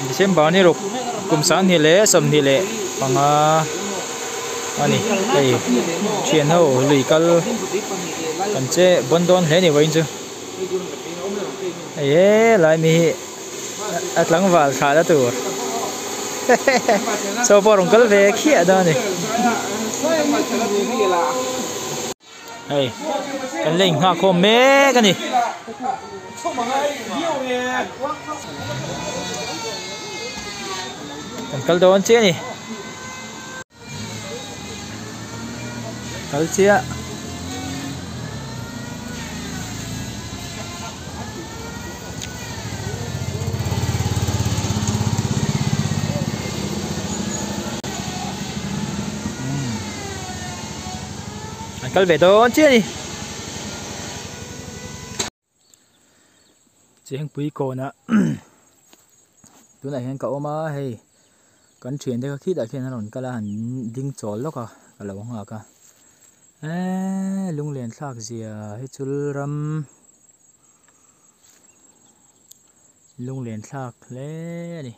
December ni ruk kumsan hi le som hi le panga ani ei thian ho lui kal kan che bondon hle ni wain chu ei lai mi atlang wal kha da tur so porong kal ve khia da ni ei kan leng ha khom me kan ni kan kal don che ni kal chia kal về đó chứ đi chiếng quý cô nè tối nay anh cậu mà hay con chuyện đấy khi đã khi nó còn cái là đinh chó lóc à cái là bóng hạc à lung liền khác gì à hết chul ram lung liền khác lẽ đi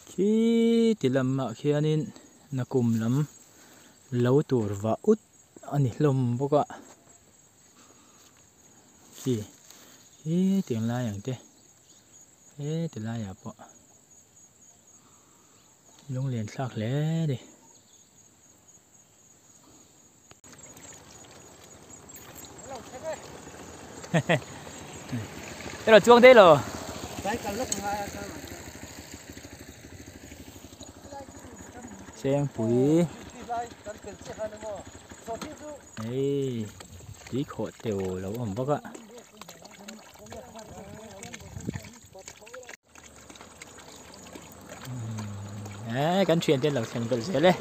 khi thì làm mà khi anh na cùng lắm lâu tuổi và út anh lom bốc ạ khi tiếng laอย่างthế tiếng la à bộ lung liền khác lẽ đi thế là chuông thế rồi xem phủi ấy tí khổ tiểu lâu ẩm bốc ạ đấy cắn chuyện tên là thành vật dễ đấy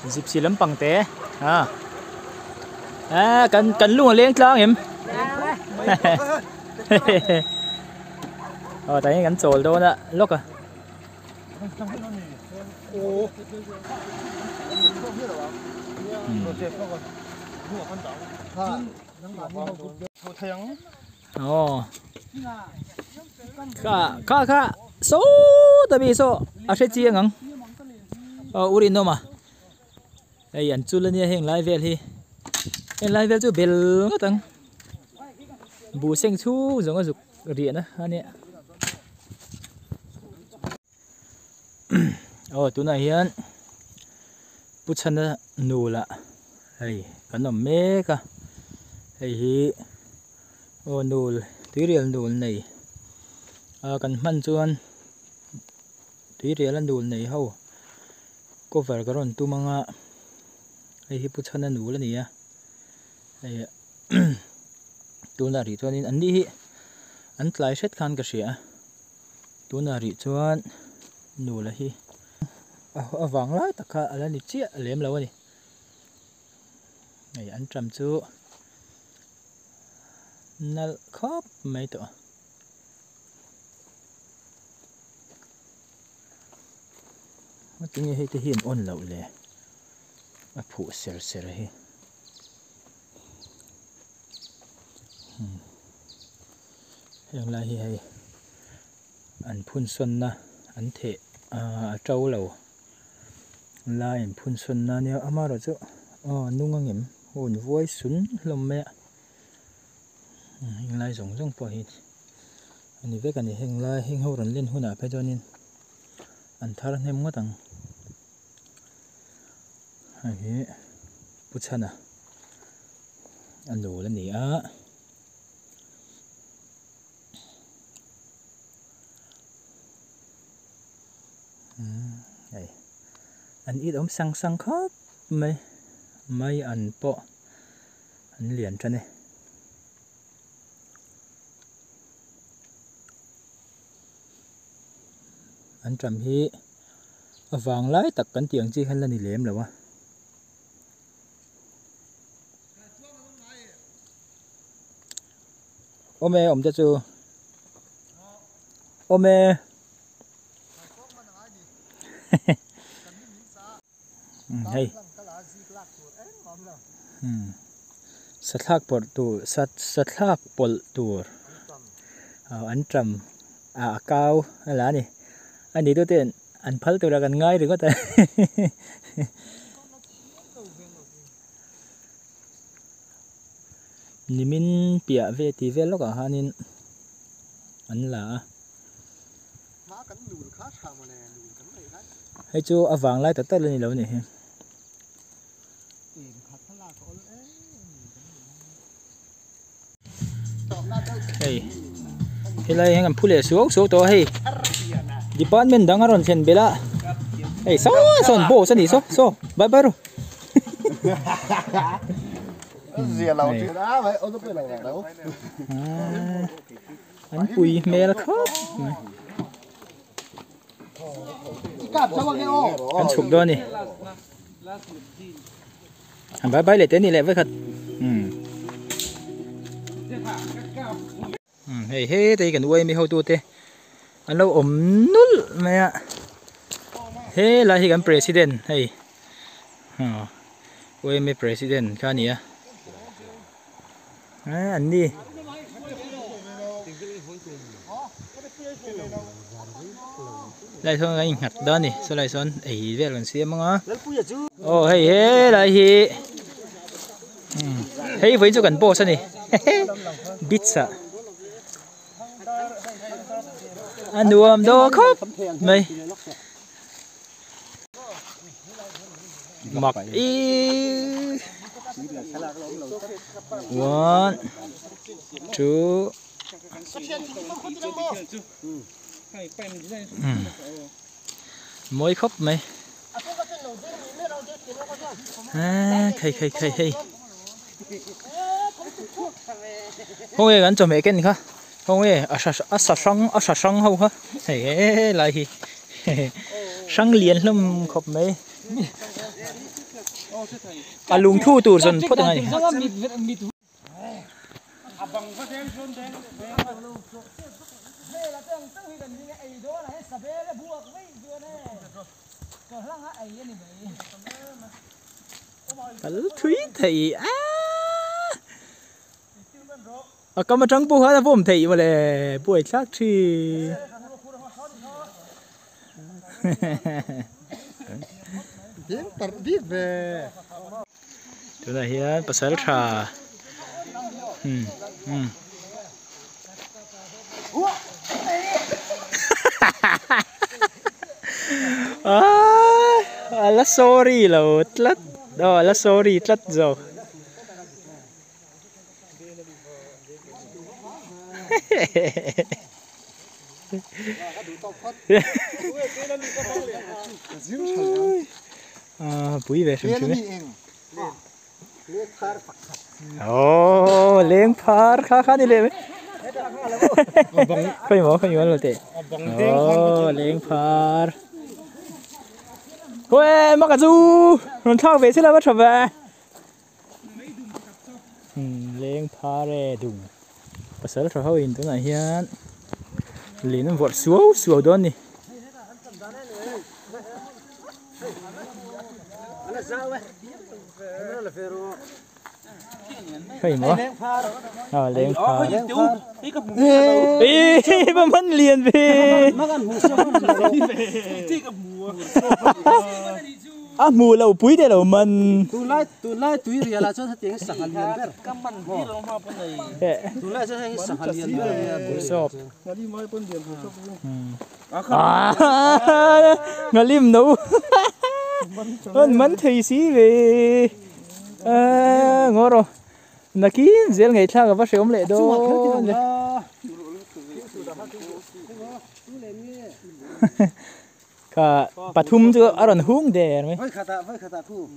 dịp xì lắm bằng té cần luôn là lên cho em thấy gắn trồi đâu đó lúc à khá số tại vì số sẽ chia ngắn urin đâu mà đây anh chú lên nha hiện lại về thì hiện lại về chú bèl cái tầng bù sinh chú giống cái dục điện á anh ạ tụi này hiện bút chân nó nụ lạ hay cái nó mê cả hay nụ tí riêng nụ này cần mặn chuan tí riêng là nụ này hầu có vẻ cáiron tu mang ạ hay bút chân nó nụ là nè hay tu là rỉ cho nên anh đi anh lại xét khăn cái gì á tu là rỉ cho nụ là hi vàng lái tất cả là đi chia liếm lâu đi này anh trầm chú nó khóc mấy tổ nó tiếng như thế hiện ôn lậu lệ mà phụ sờ sờ hi hiện lại hi hay anh phun xuân na anh thể trâu lầu là em phun xuân na neo ama rồi chứ nung ngang em hồn vui sún lồng mẹ hiện lại giống giống phơi hết anh đi về cái này hiện lại hiện hậu rần lên hôn à phải cho nên anh thà anh em ngó tầng hay bút chân à anh đổ lên nỉ á đây anh ít ống sang sang khóc mấy anh bộ anh liền cho này anh trầm hi vàng lái tắc cắn tiếng chi hay là nỉ lém rồi wá ôm mẹ ôm cho chú ôm mẹ hay sát thác bột tu sát thác bột tu anh trầm cao hay là nè anh đi tôi tiền anh phật tôi ra gần ngay được có thể ni min bịa về thì về lúc ở hanin anh là hay chú vàng lại tất lên lâu này hey hilai hang phule suok to hey department dang aron sen bela hey son bo san ni so bye bye ro rìa lẩu chuyện đá vậy ông có biết là đâu anh cùi mè là khóc anh sụp đó nè anh bye bye lại tên này lại với thật hey hey đây cái nuôi mi hậu tu thế anh lâu ôm nút mẹ hey là cái president hey ôi mi president cái này anh đi lại thôi anh hạt đó nè sao lại son ấy về lần xem mà oh hey hey lại hi hey với chỗ gần bộ sao nè pizza anh nuông đồ khóc mày mặc y 1 2 mỗi khóc mày khay không hề gắn cho mẹ cái gì cả không hề sát sang hậu hả hey lại hi sang liền lắm khóc mày lùng thu tủ dần phốt này thúy thì có mà trắng bố hết là vô thị mà lệ buổi chắc thì biết về chỗ này hiện pasal trà là sorry là lát đó là sorry lát rồi bùi về xem chứ lên phar khá đi lên khơi mỏ là tệ lên phar quê mắc cả du còn thao về sẽ là bắt trở về lên phar đúng bây giờ trở hơi tối này hiện lên nó vọt xuống đó nè khơi mỏ lên phar mà mình liền về mùa lâu bụi đây là mình tu lai rìa là cho tiếng sảng liền bé cam mình đi đâu mà bên này tu lai cho tiếng sảng liền bé sộp ngà lim nấu mình thấy gì về ngó rồi nãy kia dễ ngày thang ở bác sĩ ông lệ đó cả Pathum chứ ở gần Hung đè mấy với khata thu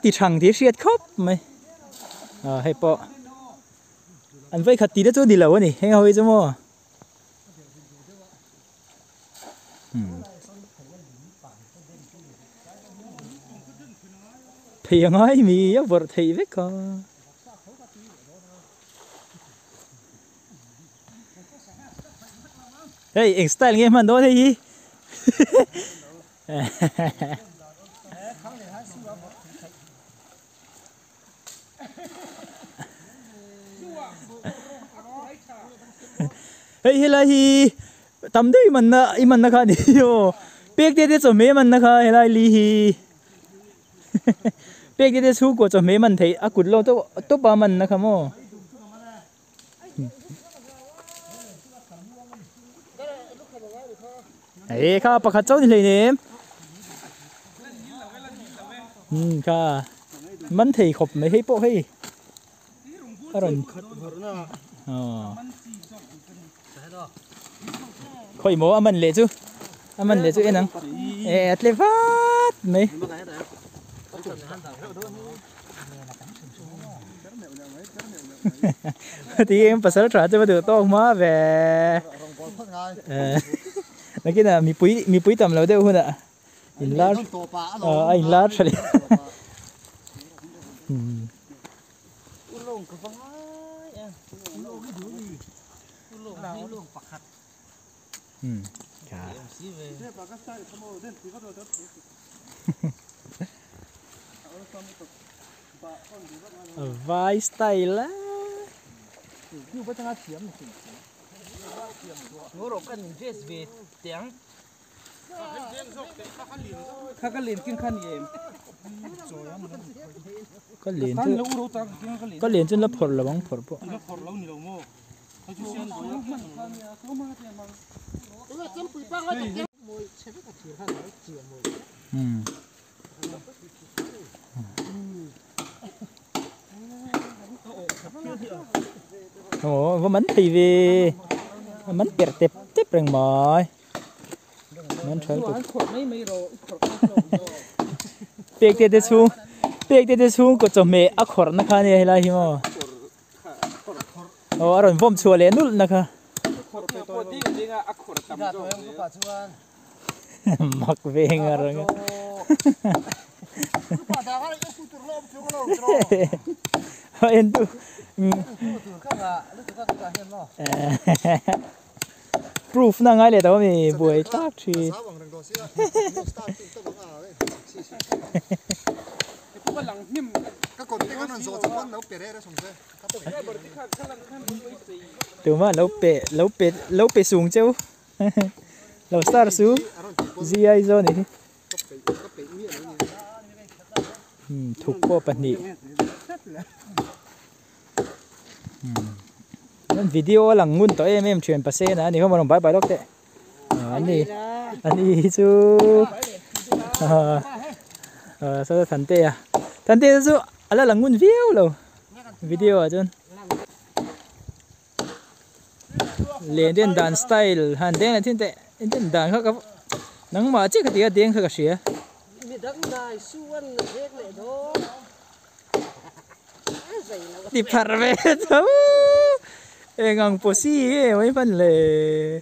ติช่างที่เสียดครบไหมให้ปออันไว้ขัดตีได้ตัวดีแล้ววะนี่ให้เอาไว้จ้ะมั้งthì nói mi á vợ thì biết con hey anh style nghe mà đó thế gì hey là hi tầm đấy mình na khai đi yo biết đấy cho mấy mình na khai là li hi biết cái số của cho mấy mình thấy cụt lâu tốt ba mình nữa không ô ấy khá bạc cháu thì này nè khá mình thấy khop mấy hay bộ hay rồi khỏi mổ mình lệ chứ em nè lệ phát mấy thì em phải sợ trả cho được to má về nói cái là mi búi tầm lâu đâu hơn ạ in lát anh lát rồi vai style lá ngô rổ cần dress về tiếng khá cái liền kinh khăn em có liền trên lớp phật là bóng phật bộ có mắm thì về mắm bẹt tép tép rừng mồi mắm trời bẹt tép xuống có cho mẹ ác khổ nó khai này là gì mà rồi vôm chùa lên nút nè kha mặc về ngờ rồi em tu proof na ngay le tao mi buổi tác thì từ mà lâu bể xuống chứ lâu star xuống gì ai rồi này thuộc qua bản địa nên video là ngun tới em truyền bát xe nè, thì không bằng bài lóc đấy, anh đi chú, sao thành tê chú, là ngun video à chun, liền đến dance style, hành đến là thiên tệ, đến dance khác các, nắng mà chỉ cái tiếng tiếng khác cái gì á. Di parveto ngang posi mấy phần lệ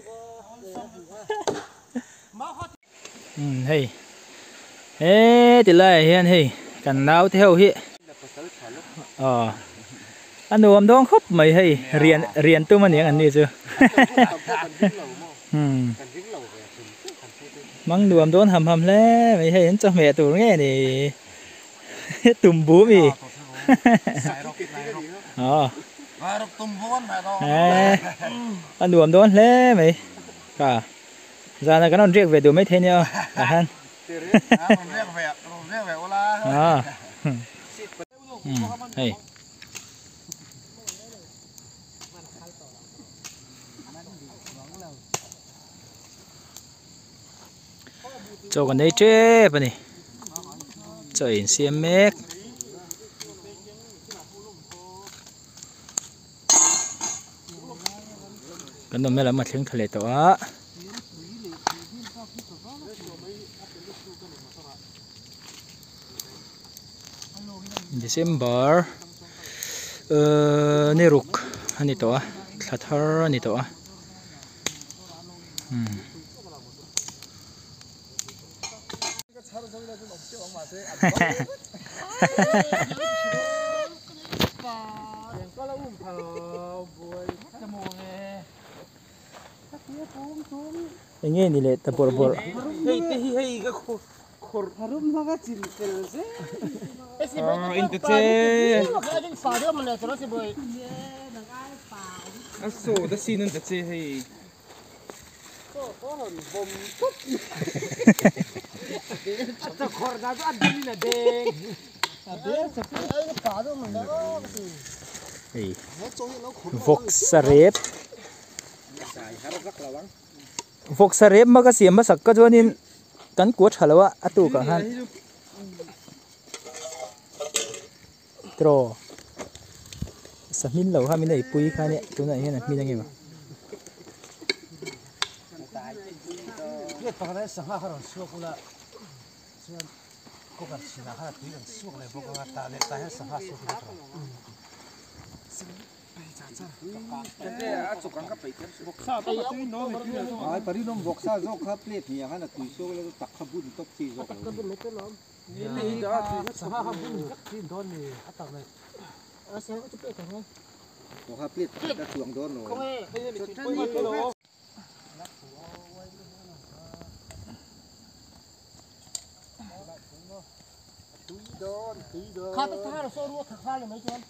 hey thì lại hiện hey cần nào theo hi anh nuông đong khóc mày hey riêng tôi mà những anh đi chưa măng nuông đón hầm lẽ mày hey cho mẹ tụi nghe thì tụm bú mì anh đùm đón lẽ mày cả giờ này cái nó riêng về đùm mấy thế nhau cả han hey cho con đây chế bên này chơi xem mét กันนมแม่ละมาเลี้ยงทะเลตัว Decemberนี่รุกอันนี้ตัวสัตว์อันนี้ตัวอย่างงี้นี่แหละตะปบเฮ้ยเฮ้ยก็ขอรุมมาก็จิ้มเกลือสิอินเตอร์เจอ่ะโซ่แต่ซีนั่นแต่เจเฮ้ยจะขอร์ดาก็อัดดินน่ะเด้งวกสเรปวกสเรปมันก็เสียมาสักก็จวนนี้กันกวดฮัลโหลอ่ะตู้กันฮันตรอสมินเหล่าข้ามีไหนปุยข้าเนี่ยตัวไหนเนี่ยมียังไงบ้างเนี่ยตอนนี้สังหารเราช่วยกูละช่วยกูกันสินะฮะตีกันช่วยเลยพวกเราตาเนี่ยตาให้สังหารช่วยกูละai pari nom boksa zo kha plate ni ha na tu so le tak khabun tok chi zo tak khabun le lo ni da tu sa ha bun tak chi don ni atak le a se o tu plate ha ko ha plate ta tuang don no ko e lo kha ta tha so ru kha le mai chon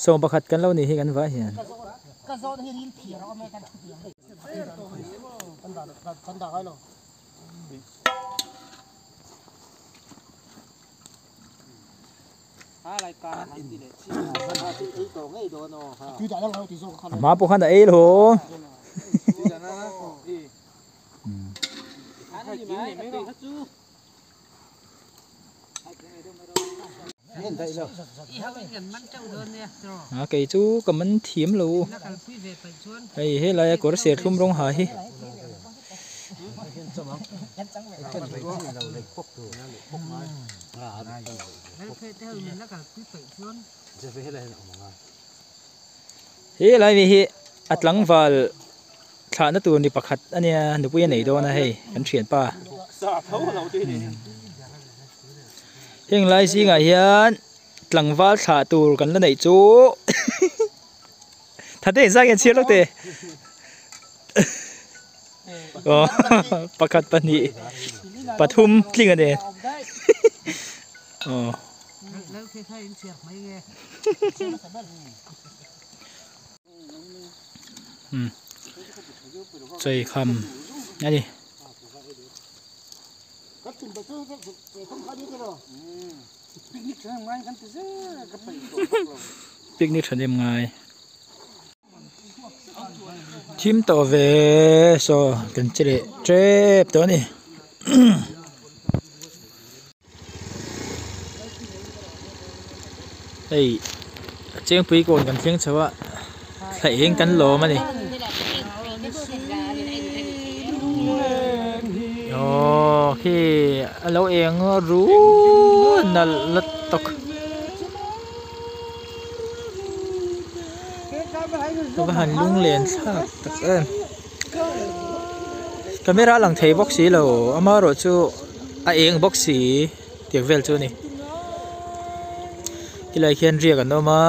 ส่งประคัดกันแล้วนี่ให้กันไว้เห็นก็โซนให้รินเถียเราไม่กันเถียงกันด่าให้เราอะไรการอินเดียที่ไอ้ตัวไอ้โดนอ๋อคือแต่ละเราที่ส่งเขามาพวกขันแต่เอ้โหไก่จูก็มันเทียมลูไอ้เฮ้ยอะไรก็เสียทุ่มลงหายเฮ้ยอะไรมีเฮ้อัดหลังวาลขาหน้าตัวนี่ประคัดอันเนี้ยหนูพูดยังไงโดนนะเฮ้ยกันเฉียนป่ะเฮงไรสิไงยันหลังวาลขาตัวกันแล้วไหนจูถ้าได้สักอย่างเชียร์ลูกเตะอ๋อประคัดปนีปทุมกลิ้งกันเองอ๋อใจคำนี่ดิปิกนิกฉันยังไงชิมต่อเวโซกันเจ็บตัวนี้เฮ้ยเจียงปีก่อนกันเที่ยงเช้าใส่เองกันหล่อมาดิโอ้ที่เราเองรู้นั่นละตกตัวหันลุงเลียนสักตักก็ไม่รักหลังเทบ็อกซี่เราอามาโรจูเองบ็อกซี่เดียกเวลจูนี่ที่ไรเขียนเรียกกันโนมา